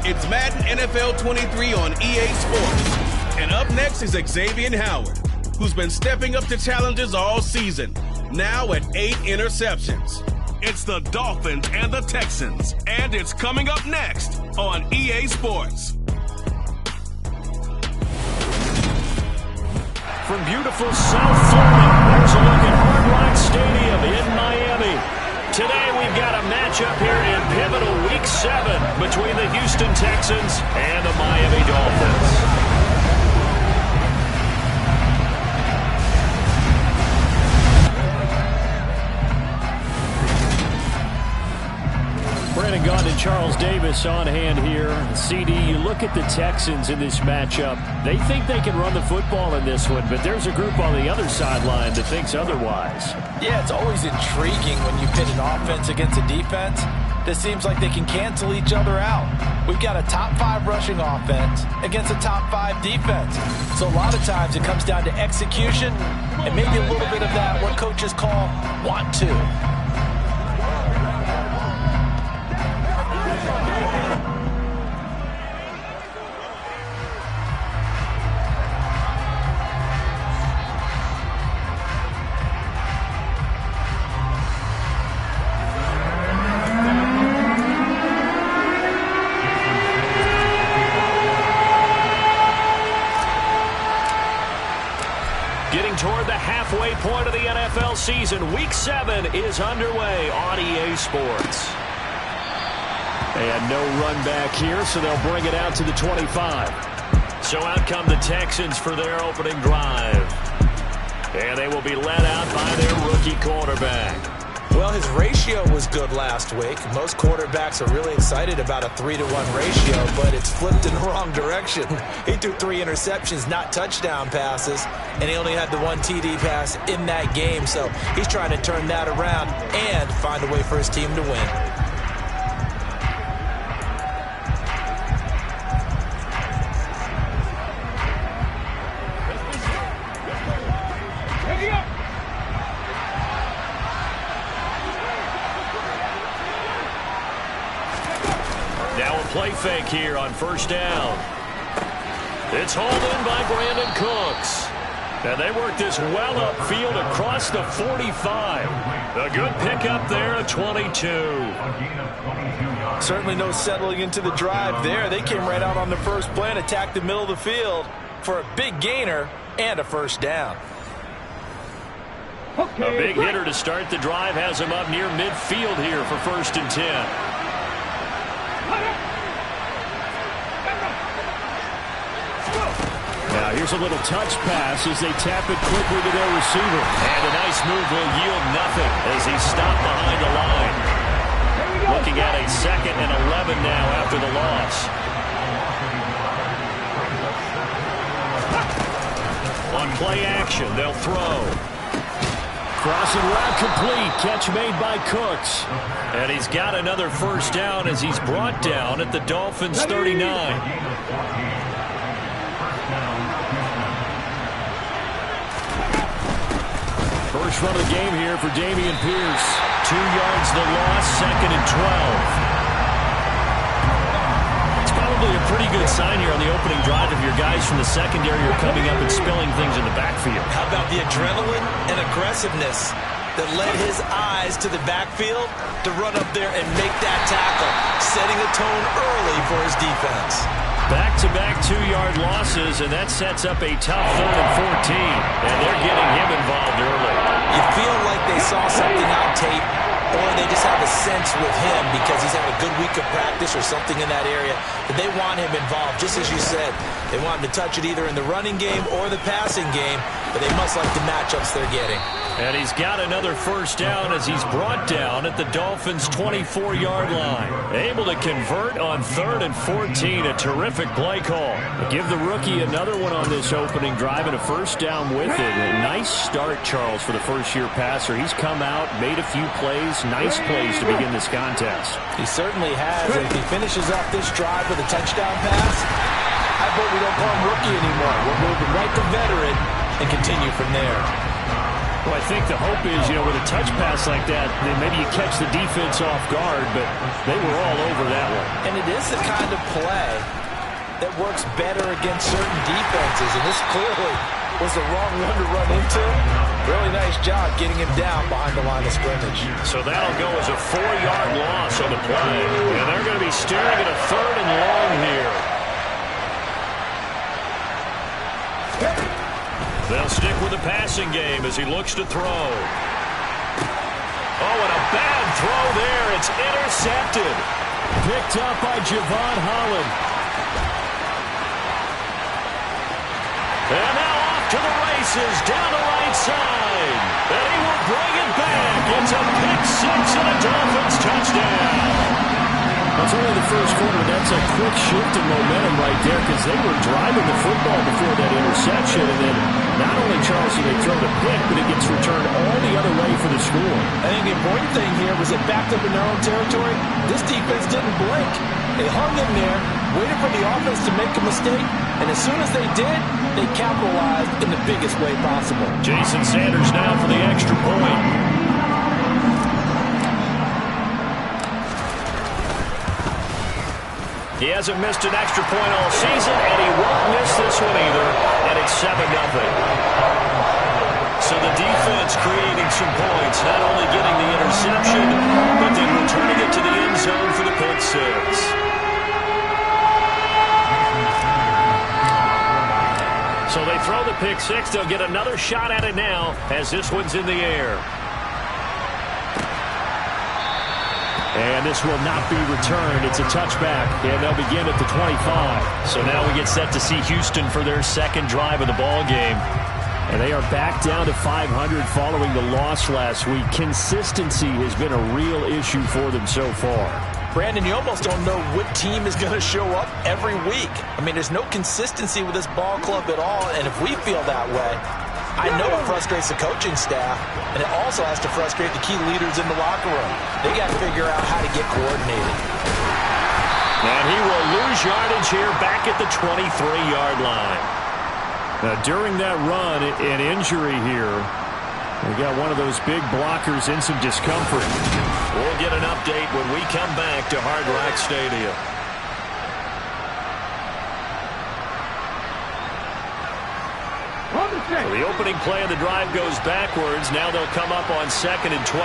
It's Madden NFL 23 on EA Sports. And up next is Xavier Howard, who's been stepping up to challenges all season, now at 8 interceptions. It's the Dolphins and the Texans, and it's coming up next on EA Sports. From beautiful South Florida, there's a look at Hard Rock Stadium in Miami. Today we've got a matchup here in pivotal Week 7 between the Houston Texans and the Miami Dolphins. Brandon Gaudin and Charles Davis on hand here. CD, you look at the Texans in this matchup. They think they can run the football in this one, but there's a group on the other sideline that thinks otherwise. Yeah, it's always intriguing when you pit an offense against a defense that seems like they can cancel each other out. We've got a top 5 rushing offense against a top 5 defense. So a lot of times it comes down to execution and maybe a little bit of that, what coaches call want to. Toward the halfway point of the NFL season, Week 7 is underway on EA Sports. And no run back here, so they'll bring it out to the 25. So out come the Texans for their opening drive. And they will be led out by their rookie quarterback. Well, his ratio was good last week. Most quarterbacks are really excited about a 3-to-1 ratio, but it's flipped in the wrong direction. He threw 3 interceptions, not touchdown passes, and he only had the 1 TD pass in that game. So he's trying to turn that around and find a way for his team to win. Play fake here on first down. It's hauled in by Brandon Cooks. And they work this well upfield across the 45. A good pickup there at 22. Certainly no settling into the drive there. They came right out on the first play and attacked the middle of the field for a big gainer and a first down. A big hitter to start the drive has him up near midfield here for 1st and 10. Now here's a little touch pass as they tap it quickly to their receiver. And a nice move will yield nothing as he's stopped behind the line. Looking at a 2nd and 11 now after the loss. On play action, they'll throw. Crossing route complete. Catch made by Cooks. And he's got another first down as he's brought down at the Dolphins' 39. First run of the game here for Dameon Pierce. 2 yards the loss, 2nd and 12. It's probably a pretty good sign here on the opening drive if your guys from the secondary are coming up and spilling things in the backfield. How about the adrenaline and aggressiveness that led his eyes to the backfield to run up there and make that tackle, setting a tone early for his defense. Back-to-back 2-yard losses, and that sets up a tough 3rd and 14. And they're getting him involved early. You feel like they saw something on tape, or they just have a sense with him because he's had a good week of practice or something in that area that they want him involved. Just as you said, they want him to touch it either in the running game or the passing game, but they must like the matchups they're getting. And he's got another first down as he's brought down at the Dolphins' 24-yard line. Able to convert on 3rd and 14. A terrific play call. Give the rookie another one on this opening drive and a first down with it. A nice start, Charles, for the first-year passer. He's come out, made a few plays, nice plays to begin this contest. He certainly has. And if he finishes up this drive with a touchdown pass, I vote we don't call him rookie anymore. We'll move him right to veteran and continue from there. Well, I think the hope is, with a touch pass like that, then maybe you catch the defense off guard, but they were all over that one. And it is the kind of play that works better against certain defenses, and this clearly was the wrong one to run into. Really nice job getting him down behind the line of scrimmage. So that'll go as a 4-yard loss on the play, and they're going to be staring at a 3rd and long here. They'll stick with the passing game as he looks to throw. Oh, and a bad throw there. It's intercepted. Picked up by Javon Holland. And now off to the races down the right side. And he will bring it back. It's a pick 6 and a Dolphins touchdown. That's only the first quarter. That's a quick shift in momentum right there because they were driving the football before that interception. And then not only, Charles, did they throw the pick, but it gets returned all the other way for the score. I think the important thing here was they backed up in their own territory. This defense didn't blink. They hung in there, waited for the offense to make a mistake, and as soon as they did, they capitalized in the biggest way possible. Jason Sanders now for the extra point. He hasn't missed an extra point all season, and he won't miss this one either, and it's 7-0. So the defense creating some points, not only getting the interception, but then returning it to the end zone for the pick 6. So they throw the pick 6. They'll get another shot at it now as this one's in the air. And this will not be returned. It's a touchback, and they'll begin at the 25. So now we get set to see Houston for their second drive of the ball game. And they are back down to 500 following the loss last week. Consistency has been a real issue for them so far. Brandon, you almost don't know what team is going to show up every week. I mean, there's no consistency with this ball club at all, and if we feel that way, I know it frustrates the coaching staff, and it also has to frustrate the key leaders in the locker room. They got to figure out how to get coordinated. And he will lose yardage here back at the 23-yard line. Now, during that run, an injury here. We got one of those big blockers in some discomfort. We'll get an update when we come back to Hard Rock Stadium. The opening play of the drive goes backwards. Now they'll come up on 2nd and 12.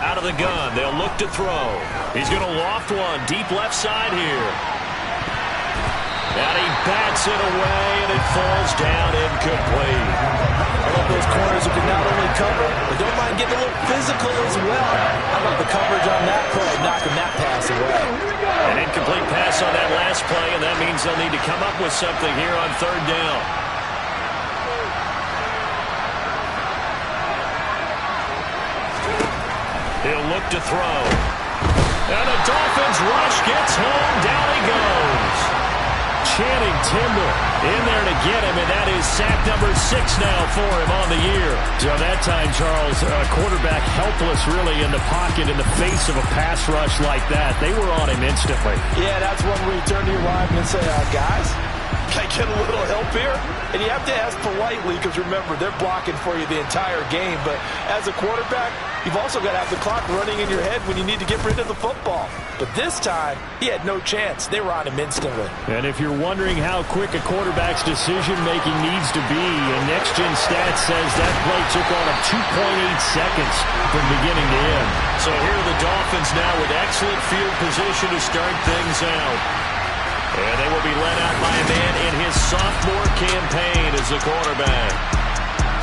Out of the gun. They'll look to throw. He's going to loft one. Deep left side here. And he bats it away, and it falls down incomplete. I love those corners who can not only cover, but don't mind getting a little physical as well. How about the coverage on that play, knocking that pass away? An incomplete pass on that last play, and that means they'll need to come up with something here on 3rd down. He'll look to throw. And the Dolphins rush gets home. Down he goes. Channing Tindall in there to get him, and that is sack number 6 now for him on the year. So that time, Charles, quarterback helpless really in the pocket in the face of a pass rush like that. They were on him instantly. Yeah, that's one where you turn to your lineman and say, guys, can I get a little help here? And you have to ask politely because, remember, they're blocking for you the entire game. But as a quarterback, you've also got to have the clock running in your head when you need to get rid of the football. But this time, he had no chance. They were on him instantly. And if you're wondering how quick a quarterback's decision-making needs to be, and Next Gen Stats says that play took on him 2.8 seconds from beginning to end. So here are the Dolphins now with excellent field position to start things out. And they will be led out by a man in his sophomore campaign as the quarterback.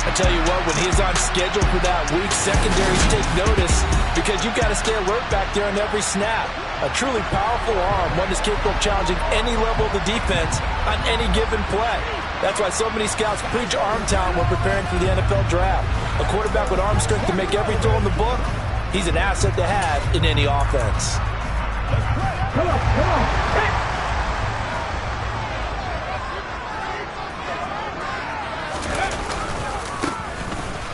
I tell you what, when he's on schedule for that week, secondaries take notice because you've got to stay alert back there on every snap. A truly powerful arm, one that's capable of challenging any level of the defense on any given play. That's why so many scouts preach arm talent when preparing for the NFL draft. A quarterback with arm strength to make every throw in the book, he's an asset to have in any offense. Come on. Hey.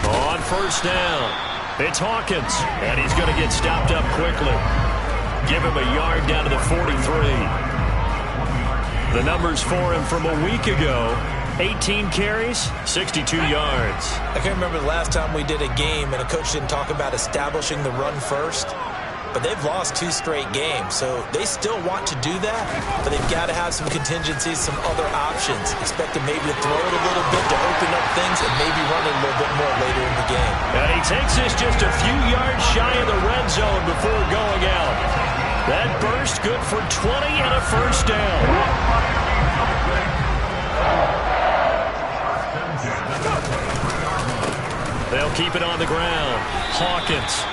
On 1st down, it's Hawkins, and he's going to get stopped up quickly. Give him a yard down to the 43. The numbers for him from a week ago, 18 carries, 62 yards. I can't remember the last time we did a game and a coach didn't talk about establishing the run first. But they've lost 2 straight games, so they still want to do that, but they've got to have some contingencies, some other options. Expect them maybe to throw it a little bit to open up things and maybe run it a little bit more later in the game. And he takes this just a few yards shy of the red zone before going out. That burst good for 20 and a first down. They'll keep it on the ground. Hawkins.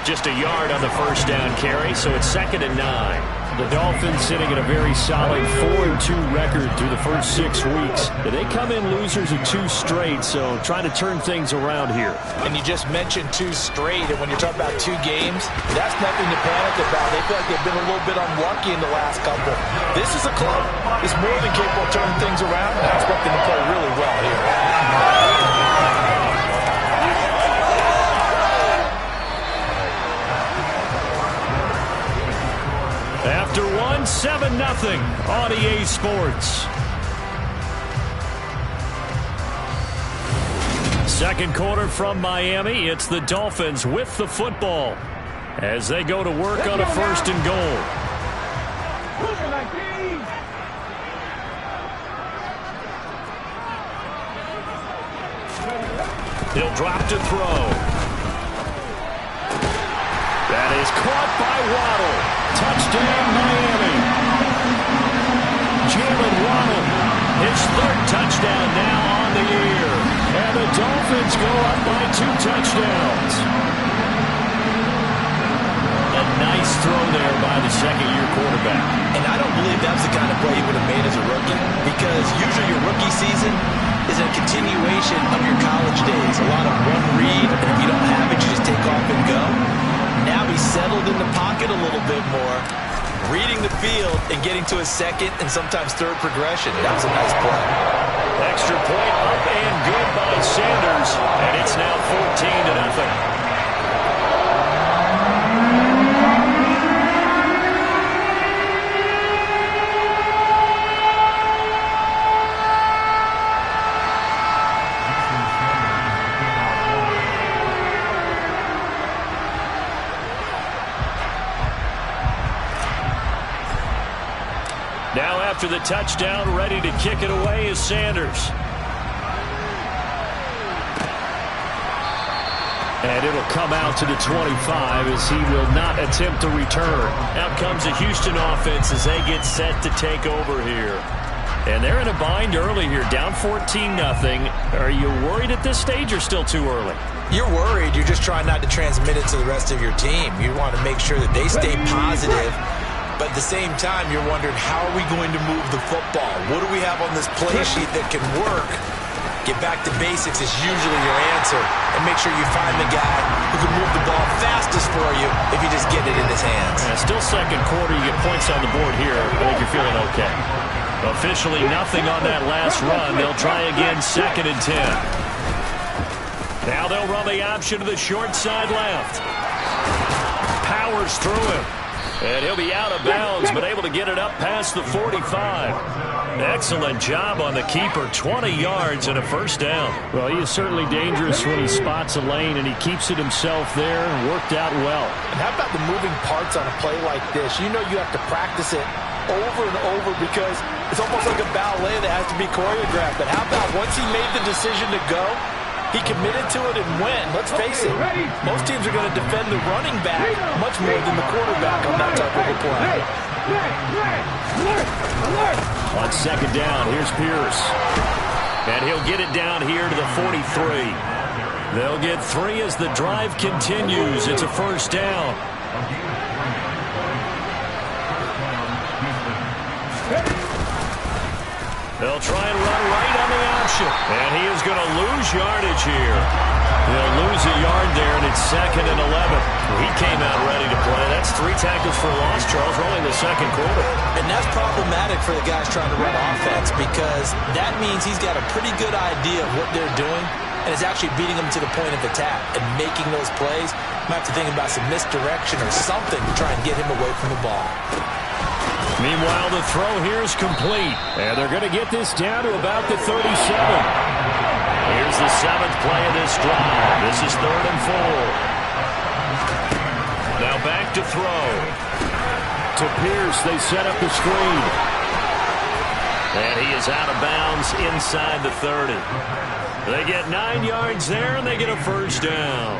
Just a yard on the first down carry, so it's 2nd and 9. The Dolphins sitting at a very solid 4-2 record through the first 6 weeks. They come in losers of 2 straight, so trying to turn things around here. And you just mentioned 2 straight, and when you're talking about 2 games, that's nothing to panic about. They feel like they've been a little bit unlucky in the last couple. This is a club that's more than capable of turning things around, and I expect them to play really well here. After 1, 7-0 on EA Sports. Second quarter from Miami. It's the Dolphins with the football as they go to work on a 1st and goal. He'll drop to throw. That is caught by Waddle. Touchdown, Miami. Jalen Waddle, his 3rd touchdown now on the year. And the Dolphins go up by 2 touchdowns. A nice throw there by the second-year quarterback. And I don't believe that was the kind of play he would have made as a rookie, because usually your rookie season is a continuation of your college days. A lot of one read, and if you don't have it, you just take off and go. Now he's settled in the pocket a little bit more, reading the field and getting to his 2nd and sometimes 3rd progression. That was a nice play. Extra point up and good by Sanders, and it's now 14-0. Now after the touchdown, ready to kick it away is Sanders. And it'll come out to the 25 as he will not attempt to return. Out comes the Houston offense as they get set to take over here. And they're in a bind early here, down 14-0. Are you worried at this stage or still too early? You're worried. You're just trying not to transmit it to the rest of your team. You want to make sure that they stay positive. But at the same time, you're wondering, how are we going to move the football? What do we have on this play sheet that can work? Get back to basics is usually your answer. And make sure you find the guy who can move the ball fastest for you if you just get it in his hands. Yeah, still second quarter. You get points on the board here. I think you're feeling okay. Officially nothing on that last run. They'll try again 2nd and 10. Now they'll run the option to the short side left. Powers through him. And he'll be out of bounds, but able to get it up past the 45. Excellent job on the keeper. 20 yards and a first down. Well, he is certainly dangerous when he spots a lane, and he keeps it himself there. Worked out well. And how about the moving parts on a play like this? You know you have to practice it over and over because it's almost like a ballet that has to be choreographed. But how about once he made the decision to go, he committed to it and went. Let's face it, most teams are going to defend the running back much more than the quarterback on that type of a play. On 2nd down, here's Pierce. And he'll get it down here to the 43. They'll get 3 as the drive continues. It's a first down. They'll try and run right on the option. And he is going to lose yardage here. They'll lose a yard there, and it's 2nd and 11. He came out ready to play. That's 3 tackles for loss, Charles, rolling the second quarter. And that's problematic for the guys trying to run offense because that means he's got a pretty good idea of what they're doing and is actually beating them to the point of attack and making those plays. Might have to think about some misdirection or something to try and get him away from the ball. Meanwhile, the throw here is complete. And they're going to get this down to about the 37. Here's the 7th play of this drive. This is 3rd and 4. Now back to throw. To Pierce, they set up the screen. And he is out of bounds inside the 30. They get 9 yards there, and they get a first down.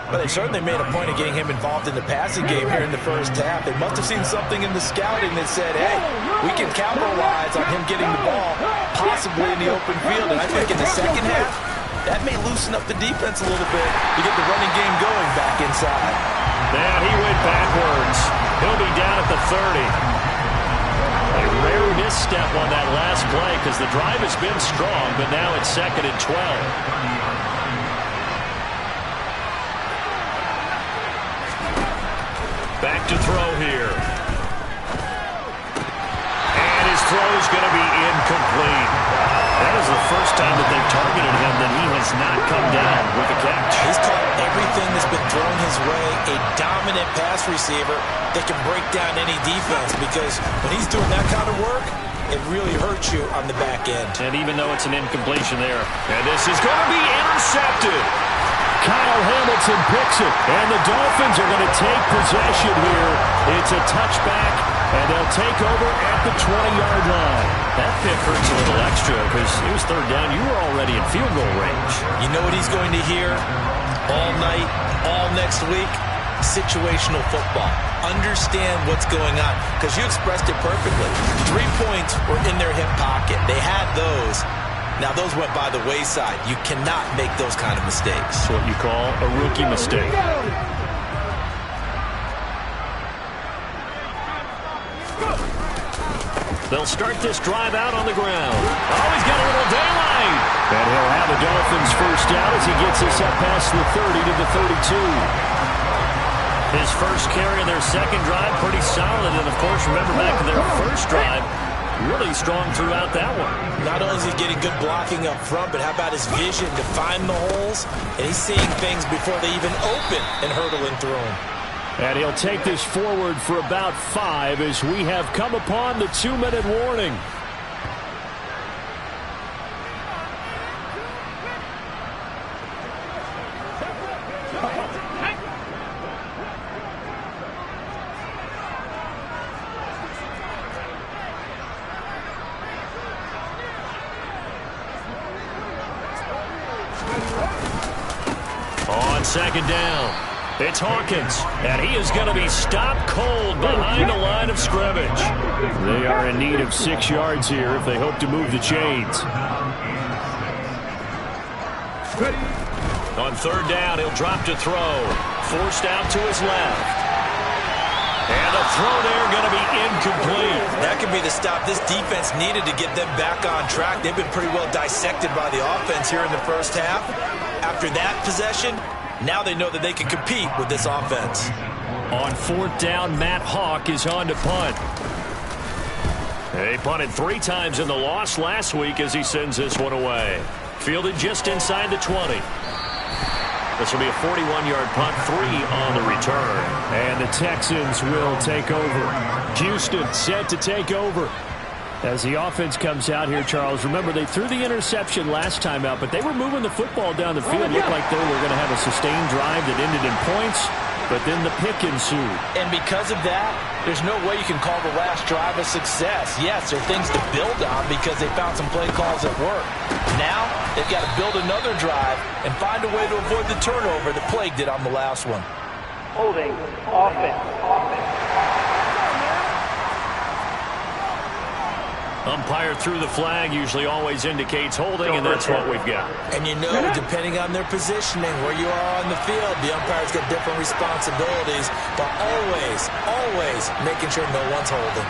Well, they certainly made a point of getting him involved in the passing game here in the first half. They must have seen something in the scouting that said, hey, we can capitalize on him getting the ball, possibly in the open field. And I think in the second half, that may loosen up the defense a little bit to get the running game going back inside. And he went backwards. He'll be down at the 30. A rare misstep on that last play because the drive has been strong, but now it's 2nd and 12. Back to throw here. And his throw is going to be incomplete. That is the first time that they've targeted him that he has not come down with a catch. He's caught everything that's been thrown his way. A dominant pass receiver that can break down any defense, because when he's doing that kind of work, it really hurts you on the back end. And even though it's an incompletion there, and this is going to be intercepted. Kyle Hamilton picks it, and the Dolphins are going to take possession here. It's a touchback, and they'll take over at the 20-yard line. That pick hurts a little extra because it was 3rd down. You were already in field goal range. You know what he's going to hear all night, all next week? Situational football. Understand what's going on, because you expressed it perfectly. 3 points were in their hip pocket. They had those. Now, those went by the wayside. You cannot make those kind of mistakes. That's what you call a rookie mistake. They'll start this drive out on the ground. Oh, he's got a little daylight. And he'll have the Dolphins first down as he gets us up past the 30 to the 32. His first carry of their second drive, pretty solid. And, of course, remember back to their first drive, really strong throughout that one. Not only is he getting good blocking up front, but how about his vision to find the holes? And he's seeing things before they even open and hurdling through them. And he'll take this forward for about 5 as we have come upon the 2-minute warning. On 2nd down, it's Hawkins, and he is going to be stopped cold behind the line of scrimmage. They are in need of 6 yards here if they hope to move the chains. On 3rd down, he'll drop to throw. Forced out to his left. And the throw there going to be incomplete. That could be the stop this defense needed to get them back on track. They've been pretty well dissected by the offense here in the first half. After that possession, now they know that they can compete with this offense. On 4th down, Matt Hawk is on to punt. They punted 3 times in the loss last week as he sends this one away. Fielded just inside the 20. This will be a 41-yard punt, 3 on the return. And the Texans will take over. Houston set to take over. As the offense comes out here, Charles, remember they threw the interception last time out, but they were moving the football down the field. It looked like they were going to have a sustained drive that ended in points, but then the pick ensued. And because of that, there's no way you can call the last drive a success. Yes, there are things to build on because they found some play calls that work. Now, they've got to build another drive and find a way to avoid the turnover that plagued it on the last one. Holding offense. Umpire threw the flag, usually always indicates holding, and that's what we've got. And you know, depending on their positioning, where you are on the field, the umpire's got different responsibilities, but always making sure no one's holding.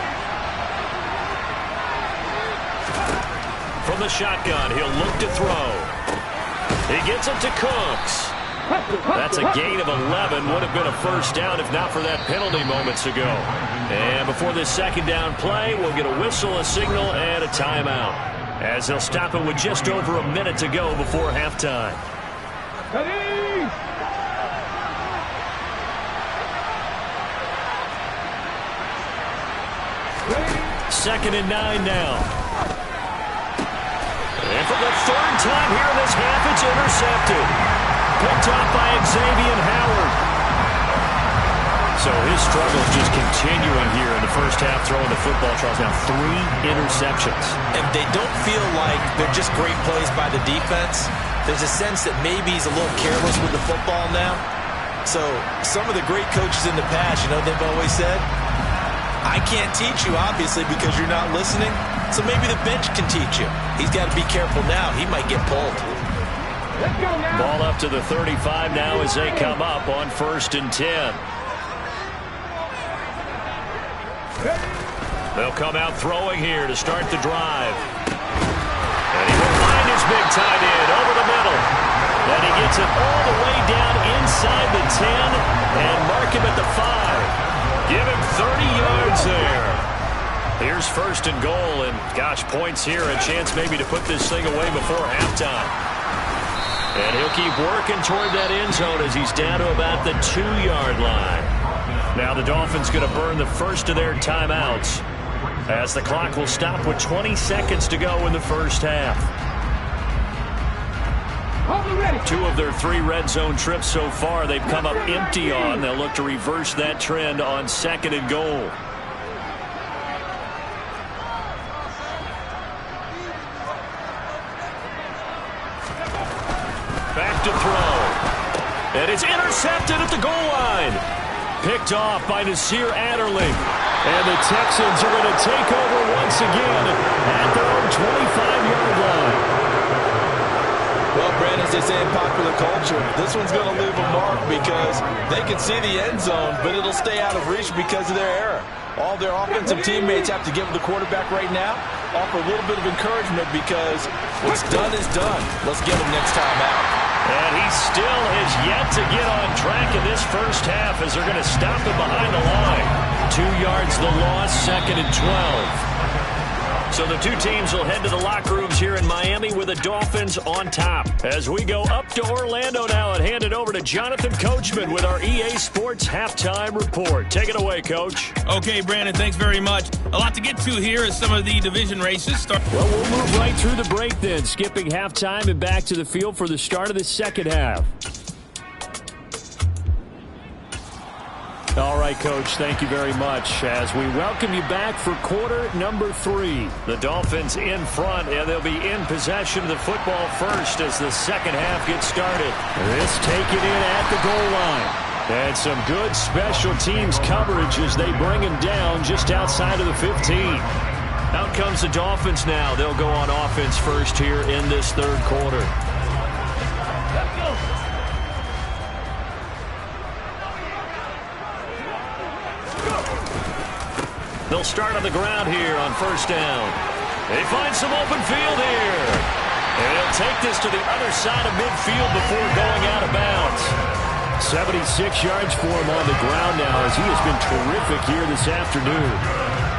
From the shotgun, he'll look to throw. He gets it to Cooks. That's a gain of 11. Would have been a first down if not for that penalty moments ago. And before this 2nd down play, we'll get a whistle, a signal, and a timeout, as they'll stop it with just over a minute to go before halftime. 2nd and 9 now. And for the 3rd time here in this half, it's intercepted. Picked off by Xavier Howard. So his struggles just continuing here in the first half, throwing the football. Charles, now 3 interceptions. And they don't feel like they're just great plays by the defense. There's a sense that maybe he's a little careless with the football now. So some of the great coaches in the past, they've always said, I can't teach you, obviously, because you're not listening. So maybe the bench can teach you. He's got to be careful now. He might get pulled. Ball up to the 35 now as they come up on 1st and 10. They'll come out throwing here to start the drive. And he will find his big tight end over the middle. And he gets it all the way down inside the 10 and mark him at the 5. Give him 30 yards there. Here's 1st and goal, and gosh, points here, a chance maybe to put this thing away before halftime. And he'll keep working toward that end zone as he's down to about the 2-yard line. Now the Dolphins going to burn the first of their timeouts as the clock will stop with 20 seconds to go in the first half. 2 of their 3 red zone trips so far they've come up empty on. They'll look to reverse that trend on 2nd and goal. Back to throw. And it's intercepted at the goal line. Picked off by Nasir Adderley. And the Texans are going to take over once again at their own 25-yard line. Well, Brandon, as they say in popular culture, this one's going to leave a mark because they can see the end zone, but it'll stay out of reach because of their error. All their offensive teammates have to give the quarterback right now, offer a little bit of encouragement because what's done is done. Let's get him next time out. And he still has yet to get on track in this first half as they're going to stop him behind the line. 2 yards the loss, 2nd and 12. So the 2 teams will head to the locker rooms here in Miami with the Dolphins on top. As we go up to Orlando now and hand it over to Jonathan Coachman with our EA Sports Halftime Report. Take it away, Coach. Okay, Brandon, thanks very much. A lot to get to here as some of the division races start. Well, we'll move right through the break then, skipping halftime and back to the field for the start of the second half. All right, Coach, thank you very much. As we welcome you back for quarter number 3. The Dolphins in front, and they'll be in possession of the football first as the second half gets started. This taken in at the goal line. And some good special teams coverage as they bring him down just outside of the 15. Out comes the Dolphins now. They'll go on offense first here in this 3rd quarter. They'll start on the ground here on 1st down. They find some open field here. And they'll take this to the other side of midfield before going out of bounds. 76 yards for him on the ground now as he has been terrific here this afternoon.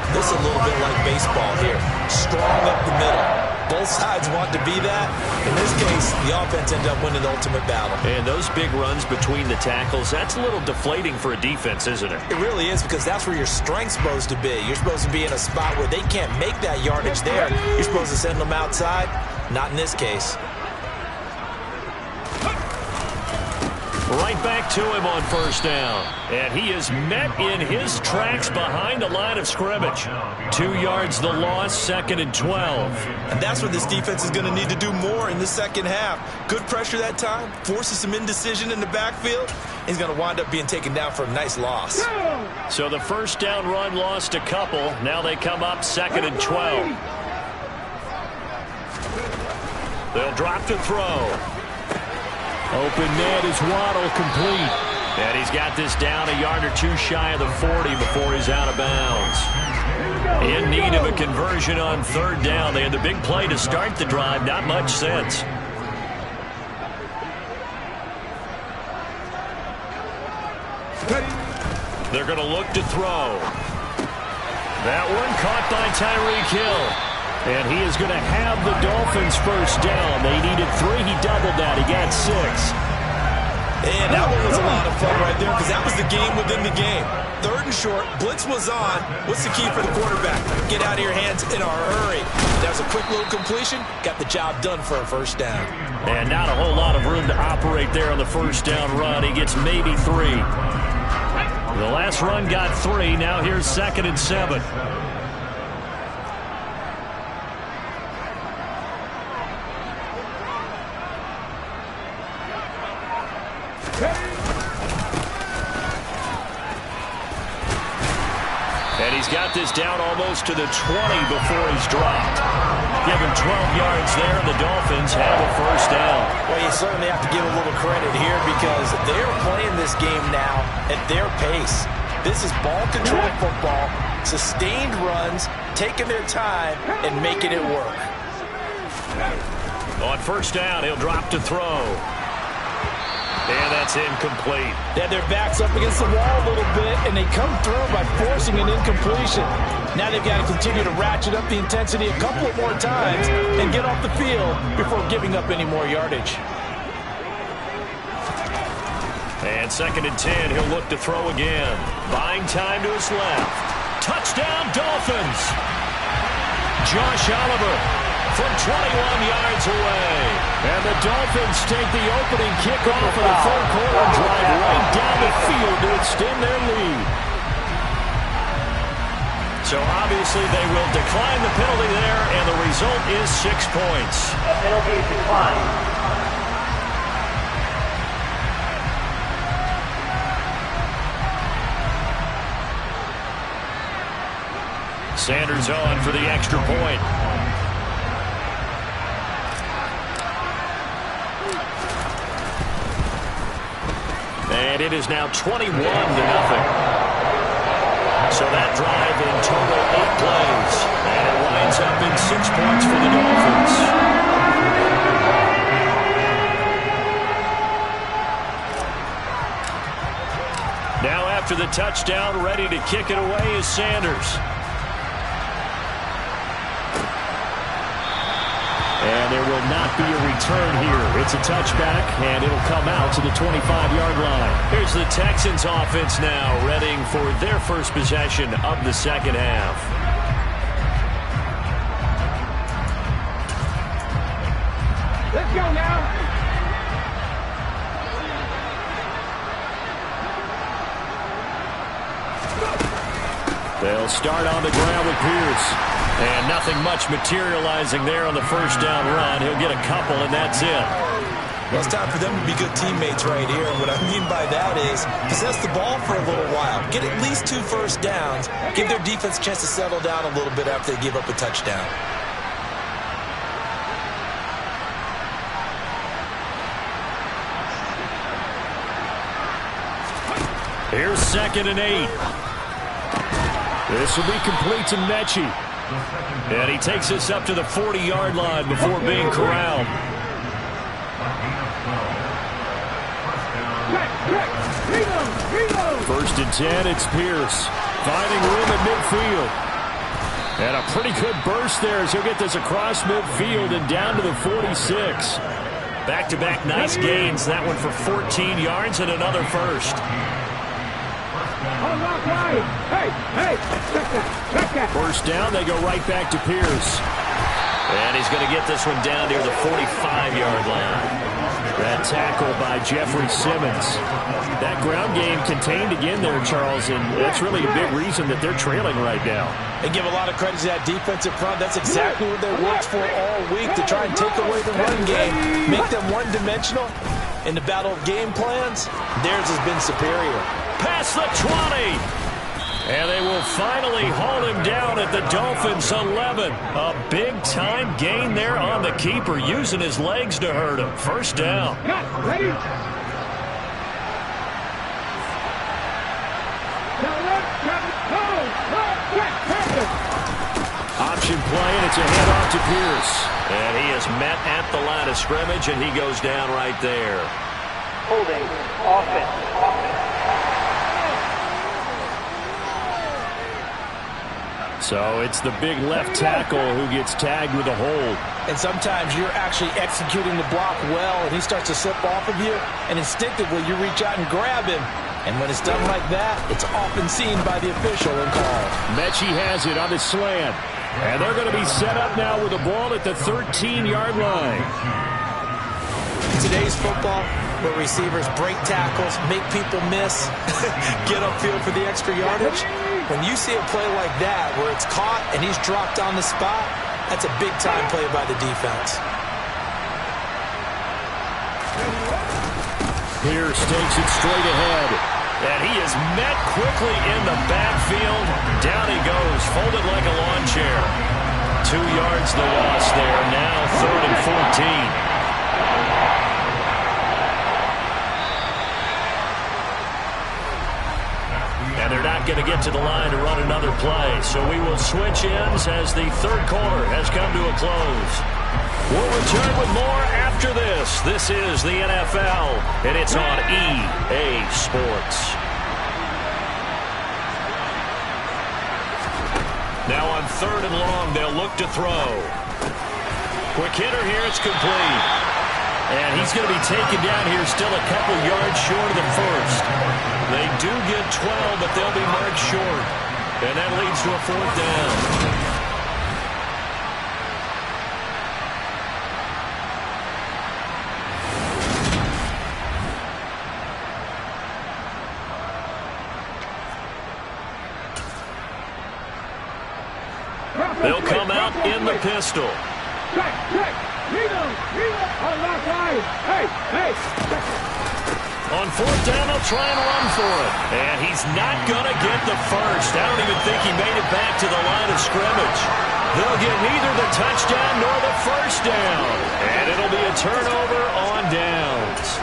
This is a little bit like baseball here. Strong up the middle. Both sides want to be that. In this case, the offense ended up winning the ultimate battle. And those big runs between the tackles, that's a little deflating for a defense, isn't it? It really is because that's where your strength's supposed to be. You're supposed to be in a spot where they can't make that yardage there. You're supposed to send them outside. Not in this case. Right back to him on 1st down. And he is met in his tracks behind the line of scrimmage. 2 yards the loss, 2nd and 12. And that's what this defense is going to need to do more in the second half. Good pressure that time, forces some indecision in the backfield. He's going to wind up being taken down for a nice loss. So the 1st down run lost a couple. Now they come up 2nd and 12. They'll drop to throw. Open net is Waddle complete. And he's got this down a yard or 2 shy of the 40 before he's out of bounds. In need of a conversion on 3rd down. They had the big play to start the drive. Not much sense. They're going to look to throw. That one caught by Tyreek Hill. And he is going to have the Dolphins 1st down. They needed 3. He doubled that. He got 6. And that one was a lot of fun right there because that was the game within the game. 3rd and short, blitz was on. What's the key for the quarterback? Get out of your hands in a hurry. That was a quick little completion. Got the job done for a 1st down. And not a whole lot of room to operate there on the 1st down run. He gets maybe 3. The last run got 3. Now here's 2nd and 7. And he's got this down almost to the 20 before he's dropped. Give him 12 yards there, and the Dolphins have a 1st down. Well, you certainly have to give a little credit here because they're playing this game now at their pace. This is ball-control football, sustained runs, taking their time, and making it work. On 1st down, he'll drop to throw. And that's incomplete. They had their backs up against the wall a little bit, and they come through by forcing an incompletion. Now they've got to continue to ratchet up the intensity a couple of more times and get off the field before giving up any more yardage. And 2nd and 10, he'll look to throw again. Buying time to his left. Touchdown, Dolphins! Josh Oliver from 21 yards away. And the Dolphins take the opening kickoff of the 3rd quarter and drive right down the field to extend their lead. So obviously they will decline the penalty there, and the result is 6 points. A penalty is declined. Sanders on for the extra point. And it is now 21-0. So that drive in total 8 plays. And it winds up in 6 points for the Dolphins. Now after the touchdown, ready to kick it away is Sanders. And there will not be a return here. It's a touchback, and it'll come out to the 25-yard line. Here's the Texans offense now, readying for their first possession of the 2nd half. Let's go now. They'll start on the ground with Pierce. And nothing much materializing there on the 1st down run. He'll get a couple, and that's it. Well, it's time for them to be good teammates right here. And what I mean by that is possess the ball for a little while. Get at least 2 first downs. Give their defense a chance to settle down a little bit after they give up a touchdown. Here's 2nd and 8. This will be complete to Mechie. And he takes us up to the 40-yard line before being corralled. First and 10, it's Pierce. Finding room at midfield. And a pretty good burst there as he'll get this across midfield and down to the 46. Back-to-back nice gains. That one for 14 yards and another first. First down, they go right back to Pierce. And he's going to get this one down near the 45-yard line. That tackle by Jeffrey Simmons. That ground game contained again there, Charles, and that's really a big reason that they're trailing right now. They give a lot of credit to that defensive front. That's exactly what they worked for all week, to try and take away the run game, make them one-dimensional. In the battle of game plans, theirs has been superior. Past the 20. And they will finally haul him down at the Dolphins' 11. A big-time gain there on the keeper, using his legs to hurt him. First down. Ready? Option play, and it's a handoff to Pierce. And he is met at the line of scrimmage, and he goes down right there. Holding offense. So it's the big left tackle who gets tagged with a hold. And sometimes you're actually executing the block well, and he starts to slip off of you, and instinctively you reach out and grab him. And when it's done like that, it's often seen by the official and called. Mechie has it on the slant. And they're going to be set up now with the ball at the 13-yard line. In today's football, where receivers break tackles, make people miss, get upfield for the extra yardage, when you see a play like that where it's caught and he's dropped on the spot, that's a big-time play by the defense. Pierce takes it straight ahead. And he is met quickly in the backfield. Down he goes, folded like a lawn chair. 2 yards the loss there. Now 3rd and 14. And they're not going to get to the line to run another play. So we will switch ends as the third quarter has come to a close. We'll return with more after this. This is the NFL, and it's on EA Sports. Now on 3rd and long, they'll look to throw. Quick hitter here, it's complete. And he's going to be taken down here still a couple yards short of the first. They do get 12, but they'll be marked short. And that leads to a 4th down. They'll come out in the pistol. On 4th down, they'll try and run for it. And he's not going to get the first. I don't even think he made it back to the line of scrimmage. They'll get neither the touchdown nor the first down. And it'll be a turnover on downs.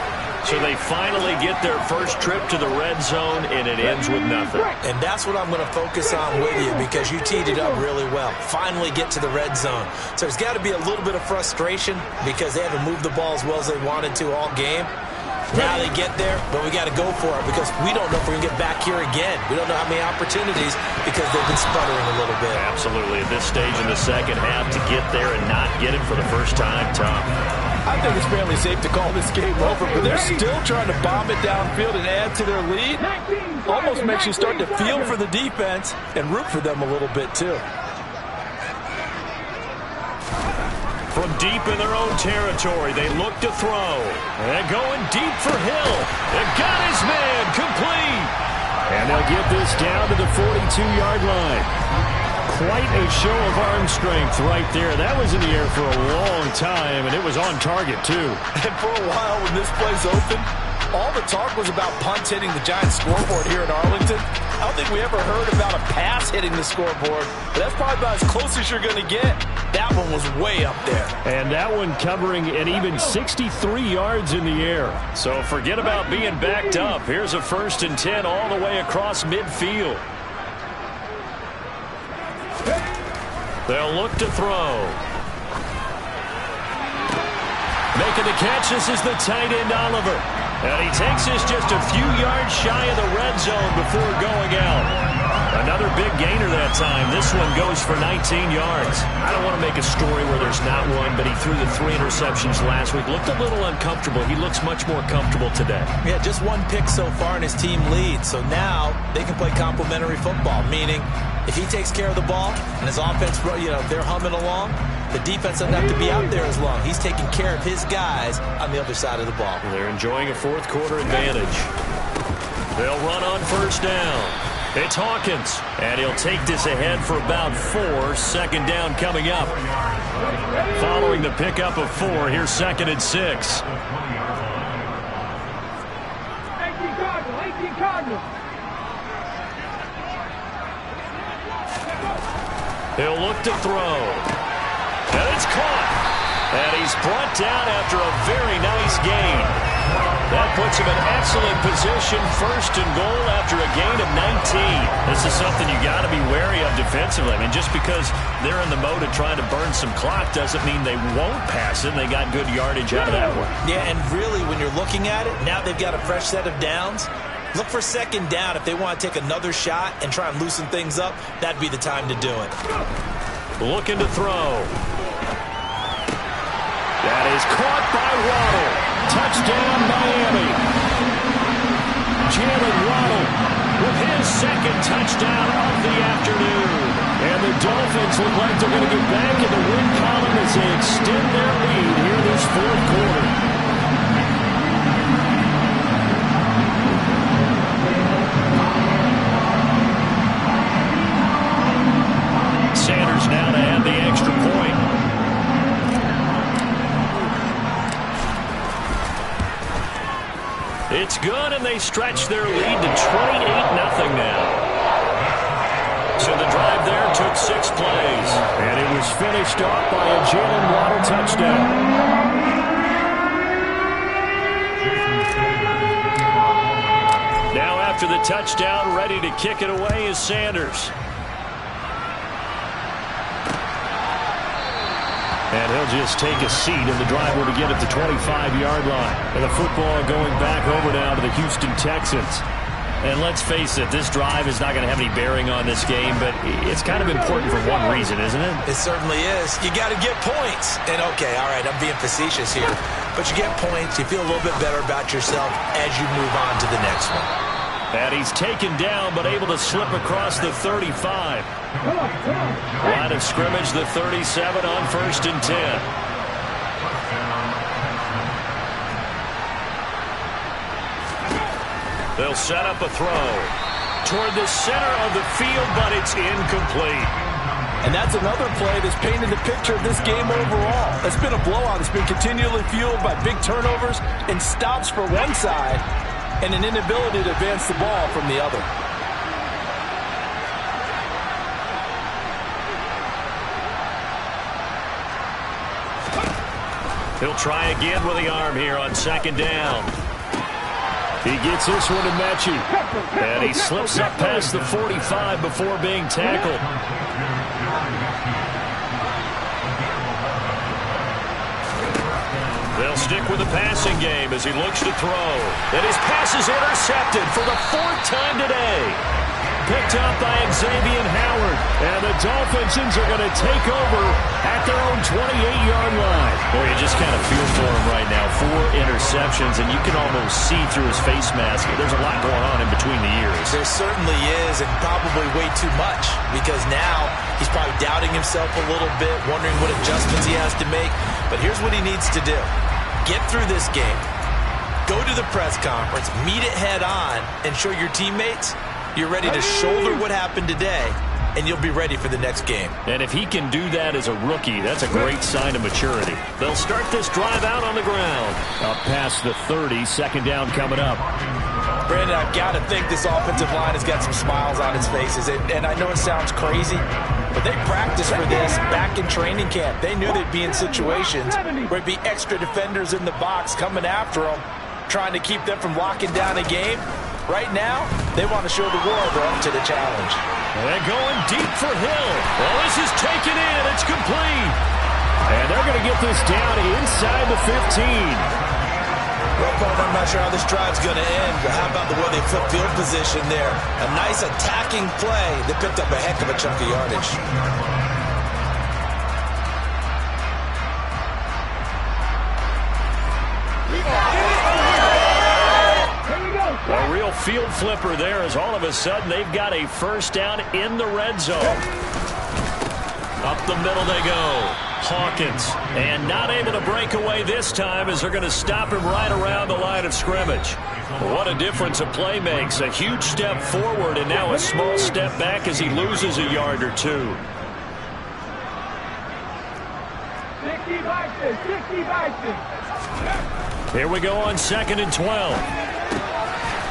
So they finally get their first trip to the red zone, and it ends with nothing. And that's what I'm going to focus on with you, because you teed it up really well. Finally get to the red zone. So there's got to be a little bit of frustration because they haven't moved the ball as well as they wanted to all game. Now they get there, but we got to go for it because we don't know if we can get back here again. We don't know how many opportunities because they've been sputtering a little bit. Absolutely. At this stage in the second half, to get there and not get it for the first time, tough. I think it's fairly safe to call this game over, but they're still trying to bomb it downfield and add to their lead. Almost makes you start to feel for the defense and root for them a little bit, too. From deep in their own territory, they look to throw. And going deep for Hill. They got his man complete. And they'll get this down to the 42-yard line. Quite a show of arm strength right there. That was in the air for a long time, and it was on target, too. And for a while, when this play's open, all the talk was about punts hitting the Giants scoreboard here in Arlington. I don't think we ever heard about a pass hitting the scoreboard, but that's probably about as close as you're going to get. That one was way up there. And that one covering an even 63 yards in the air. So forget about being backed up. Here's a 1st and 10 all the way across midfield. They'll look to throw. Making the catch, this is the tight end, Oliver. And he takes this just a few yards shy of the red zone before going out. Another big gainer that time. This one goes for 19 yards. I don't want to make a story where there's not one, but he threw the 3 interceptions last week. Looked a little uncomfortable. He looks much more comfortable today. Yeah, just 1 pick so far and his team leads. So now they can play complementary football, meaning if he takes care of the ball and his offense, they're humming along, the defense doesn't have to be out there as long. He's taking care of his guys on the other side of the ball. They're enjoying a 4th quarter advantage. They'll run on 1st down. It's Hawkins, and he'll take this ahead for about 4. 2nd down coming up. Following the pickup of 4, here's 2nd and 6. 18 Cardinals. He'll look to throw. And it's caught. And he's brought down after a very nice gain. That puts him in excellent position, 1st and goal after a gain of 19. This is something you got to be wary of defensively. I mean, just because they're in the mode of trying to burn some clock doesn't mean they won't pass it. They got good yardage out of that one. Yeah, and really, when you're looking at it, now they've got a fresh set of downs. Look for second down. If they want to take another shot and try and loosen things up, that'd be the time to do it. Looking to throw. That is caught by Waddle. Touchdown, Miami. Jalen Waddle with his second touchdown of the afternoon. And the Dolphins look like they're going to get back in the win column as they extend their lead here this fourth quarter. Sanders now to add the extra point. It's good, and they stretch their lead to 28-0 now. So the drive there took 6 plays, and it was finished off by a Jalen Waddle touchdown. Now after the touchdown, ready to kick it away is Sanders. And he'll just take a seat, and the drive will begin at the 25-yard line. And the football going back over now to the Houston Texans. And let's face it, this drive is not going to have any bearing on this game, but it's kind of important for one reason, isn't it? It certainly is. You got to get points. And, okay, all right, I'm being facetious here. But you get points, you feel a little bit better about yourself as you move on to the next one. And he's taken down, but able to slip across the 35. Line of scrimmage, the 37 on 1st and 10. They'll set up a throw toward the center of the field, but it's incomplete. And that's another play that's painted the picture of this game overall. It's been a blowout. It's been continually fueled by big turnovers and stops for one side and an inability to advance the ball from the other. He'll try again with the arm here on 2nd down. He gets this one to Mechie. And he slips up past the 45 before being tackled. They'll stick with the passing game as he looks to throw. And his pass is intercepted for the 4th time today. Picked up by Xavier Howard. And the Dolphins are going to take over at their own 28-yard line. Boy, you just kind of feel for him right now. 4 interceptions, and you can almost see through his face mask. There's a lot going on in between the ears. There certainly is, and probably way too much, because now he's probably doubting himself a little bit, wondering what adjustments he has to make. But here's what he needs to do. Get through this game. Go to the press conference, meet it head on, and show your teammates you're ready to shoulder what happened today, and you'll be ready for the next game. And if he can do that as a rookie, that's a great sign of maturity. They'll start this drive out on the ground. Up past the 30, 2nd down coming up. Brandon, I've got to think this offensive line has got some smiles on its faces. And I know it sounds crazy, but they practiced for this back in training camp. They knew they'd be in situations where it'd be extra defenders in the box coming after them, trying to keep them from locking down a game. Right now, they want to show the world they're up to the challenge. They're going deep for Hill. Well, this is taken in. It's complete. And they're going to get this down inside the 15. Well, I'm not sure how this drive's going to end, but how about the way they flip field position there? A nice attacking play that picked up a heck of a chunk of yardage. A real field flipper there, as all of a sudden they've got a 1st down in the red zone. Up the middle they go. Hawkins, and not able to break away this time as they're going to stop him right around the line of scrimmage. What a difference a play makes. A huge step forward and now a small step back as he loses a yard or two. 60 Here we go on 2nd and 12.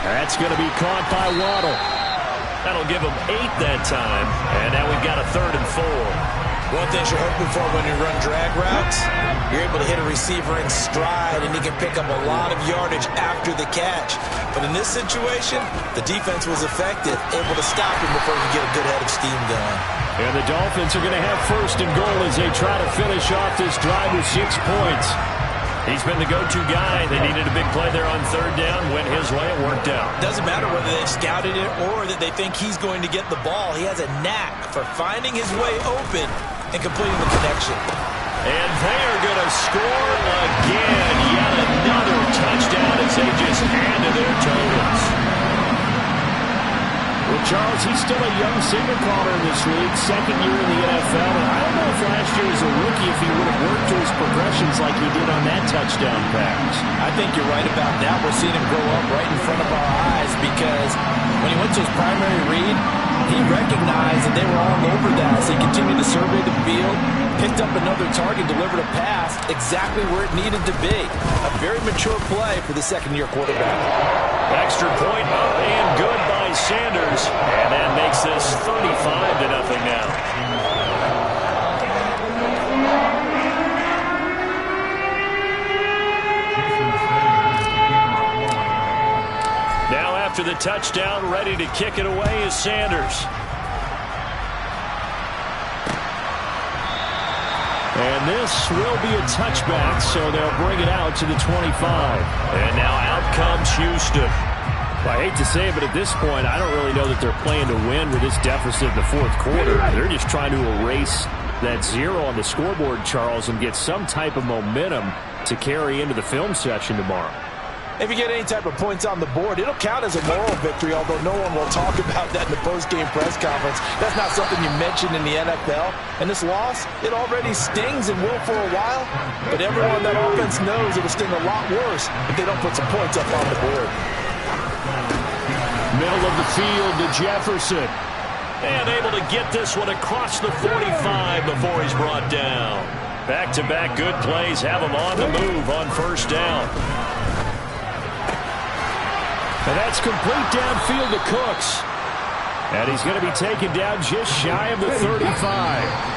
That's going to be caught by Waddle. That'll give him 8 that time. And now we've got a 3rd and 4. One thing you're hoping for when you run drag routes, you're able to hit a receiver in stride, and he can pick up a lot of yardage after the catch. But in this situation, the defense was effective, able to stop him before he could get a good head of steam going. And the Dolphins are going to have 1st and goal as they try to finish off this drive with 6 points. He's been the go-to guy. They needed a big play there on third down. Went his way. It worked out. Doesn't matter whether they've scouted it or that they think he's going to get the ball. He has a knack for finding his way open and completing the connection. And they are going to score again. Yet another touchdown as they just add to their totals. Well, Charles, he's still a young signal caller in this league, second year in the NFL. And I don't know if last year as a rookie if he would have worked to his progressions like he did on that touchdown pass. I think you're right about that. We're seeing him grow up right in front of our eyes because when he went to his primary read, he recognized that they were all over that. So he continued to survey the field, picked up another target, delivered a pass exactly where it needed to be. A very mature play for the second-year quarterback. Extra point up and good by Sanders. And that makes this 35-0 now. Now after the touchdown, ready to kick it away is Sanders. And this will be a touchback, so they'll bring it out to the 25. And now out comes Houston. Well, I hate to say it, but at this point, I don't really know that they're playing to win with this deficit in the fourth quarter. They're just trying to erase that zero on the scoreboard, Charles, and get some type of momentum to carry into the film session tomorrow. If you get any type of points on the board, it'll count as a moral victory, although no one will talk about that in the post-game press conference. That's not something you mention in the NFL. And this loss, it already stings and will for a while, but everyone on that offense knows it'll sting a lot worse if they don't put some points up on the board. Middle of the field to Jefferson. And able to get this one across the 45 before he's brought down. Back-to-back good plays have him on the move on first down. And that's complete downfield to Cooks. And he's going to be taken down just shy of the 35.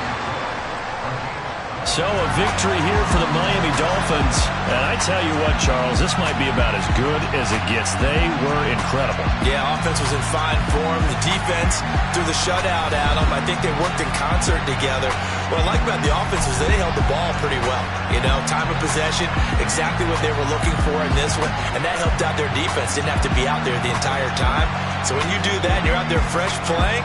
So a victory here for the Miami Dolphins. And I tell you what, Charles, this might be about as good as it gets. They were incredible. Yeah, offense was in fine form. The defense threw the shutout at them. I think they worked in concert together. What I like about the offense is they held the ball pretty well. You know, time of possession, exactly what they were looking for in this one. And that helped out their defense. Didn't have to be out there the entire time. So when you do that and you're out there fresh playing,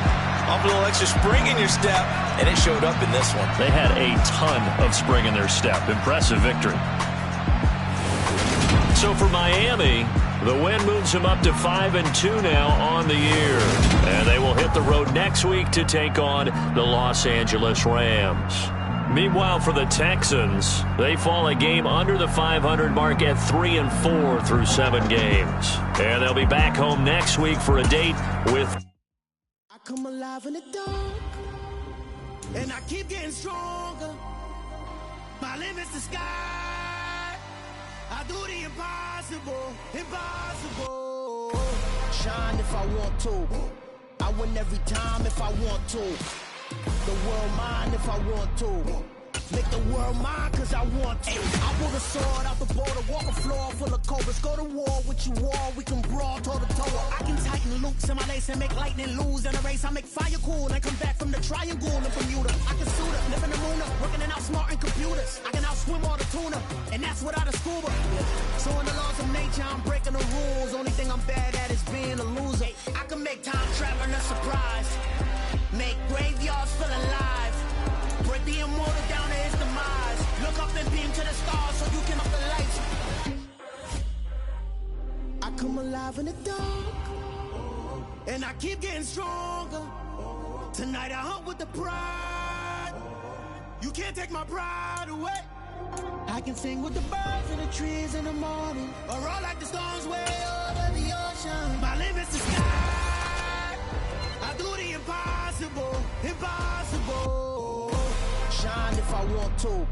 off a little extra spring in your step, and it showed up in this one. They had a ton of spring in their step. Impressive victory. So for Miami, the win moves them up to 5-2 now on the year. And they will hit the road next week to take on the Los Angeles Rams. Meanwhile, for the Texans, they fall a game under the 500 mark at 3-4 through 7 games. And they'll be back home next week for a date with... Come alive in the dark, and I keep getting stronger. My limit's the sky. I do the impossible, impossible. Shine if I want to. I win every time if I want to. The world mine if I want to. Make the world mine cause I want to. I pull the sword out the border, walk a floor full of cobras. Go to war with you all, we can brawl toe to toe. I can tighten loops in my lace and make lightning lose in a race. I make fire cool and come back from the triangle in Bermuda. I can suit up, live in the moon up, working and outsmarting computers. I can outswim all the tuna, and that's without a scuba. So in the laws of nature, I'm breaking the rules. Only thing I'm bad at is being a loser. I can make time traveling a surprise. Make graveyards feel alive. Break the immortal down to his demise. Look up and beam to the stars so you can up the lights. I come alive in the dark, and I keep getting stronger. Tonight I hunt with the pride. You can't take my pride away. I can sing with the birds and the trees in the morning, or roll like the storms way over the ocean. My limit's the sky. I do the impossible, impossible. Shine if I want to.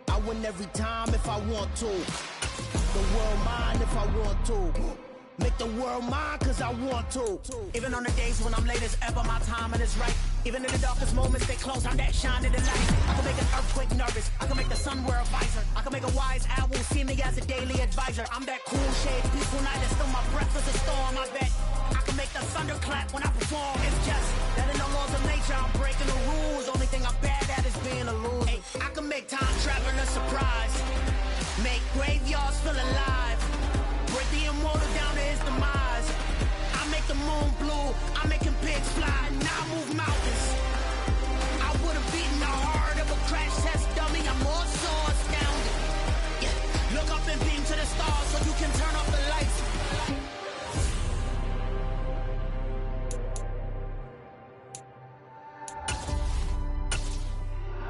I win every time if I want to. The world mine if I want to. Make the world mine cause I want to. Even on the days when I'm late as ever, my timing is right. Even in the darkest moments, stay close, I'm that shining the light. I can make an earthquake nervous, I can make the sun wear a visor. I can make a wise owl see me as a daily advisor. I'm that cool shade, peaceful night, and still my breath is a storm, I bet. I can make the thunder clap when I perform. It's just that in the laws of nature, I'm breaking the rules. Only thing I'm bad at is being a loser. Hey, I can make time traveling a surprise. Make graveyards feel alive. Break the immortal down to his demise. I make the moon blue, I make him pigs fly. Now I move mountains. I would have beaten the heart of a crash test dummy. I'm more so astounded. Yeah. Look up and beam to the stars so you can turn off the lights.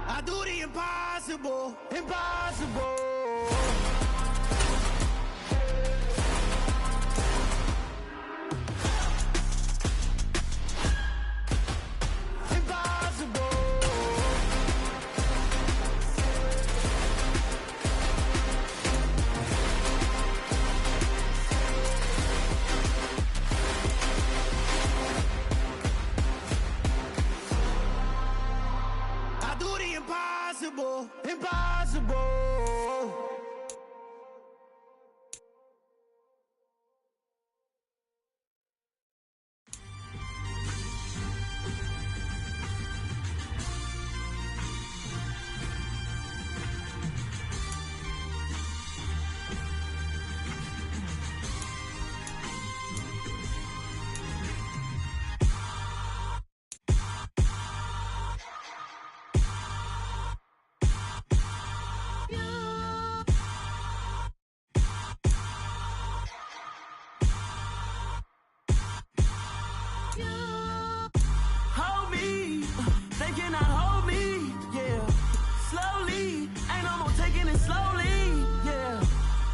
I do the impossible, impossible. Impossible, impossible. Hold me, they cannot hold me, yeah. Slowly, ain't no more taking it slowly, yeah.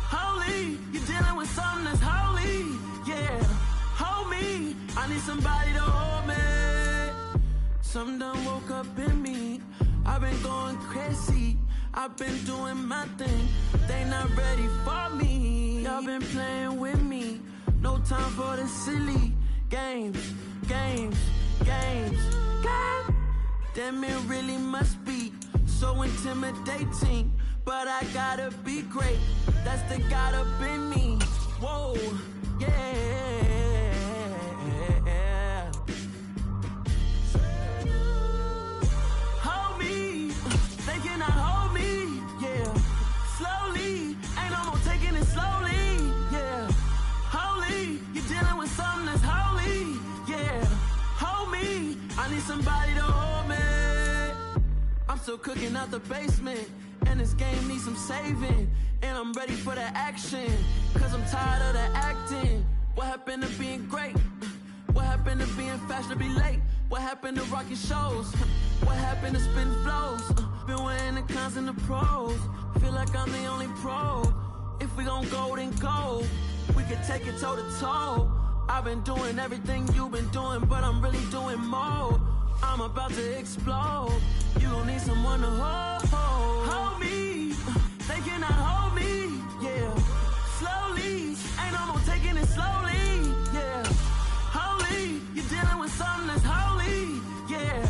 Holy, you're dealing with something that's holy, yeah. Hold me, I need somebody to hold me. Something done woke up in me, I've been going crazy. I've been doing my thing, they not ready for me. Y'all been playing with me, no time for the silly games, games, games, games. Damn, it really must be so intimidating, but I gotta be great, that's the God up in me. Whoa, yeah. Hold me, they cannot hold me, yeah. Slowly, ain't no more taking it slowly, yeah. Holy, you're dealing with something that's holy, yeah. Hold me, I need somebody to hold me. I'm still cooking out the basement, and this game needs some saving. And I'm ready for the action, cause I'm tired of the acting. What happened to being great? What happened to being fashionably late? What happened to rocking shows? What happened to spin flows? Been weighing the cons and the pros. Feel like I'm the only pro. If we gon' go, then go. We could take it toe to toe. I've been doing everything you've been doing, but I'm really doing more. I'm about to explode. You gon' need someone to hold. Hold me, they cannot hold me, yeah. Slowly, ain't no more taking it slowly, yeah. Holy, you're dealing with something that's holy, yeah.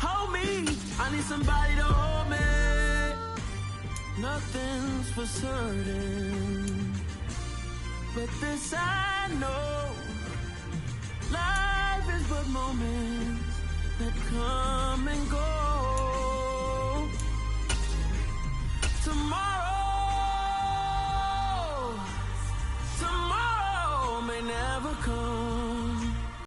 Hold me, I need somebody to hold me. Nothing's for certain, but this I know. Life is but moments that come and go. Tomorrow may never come.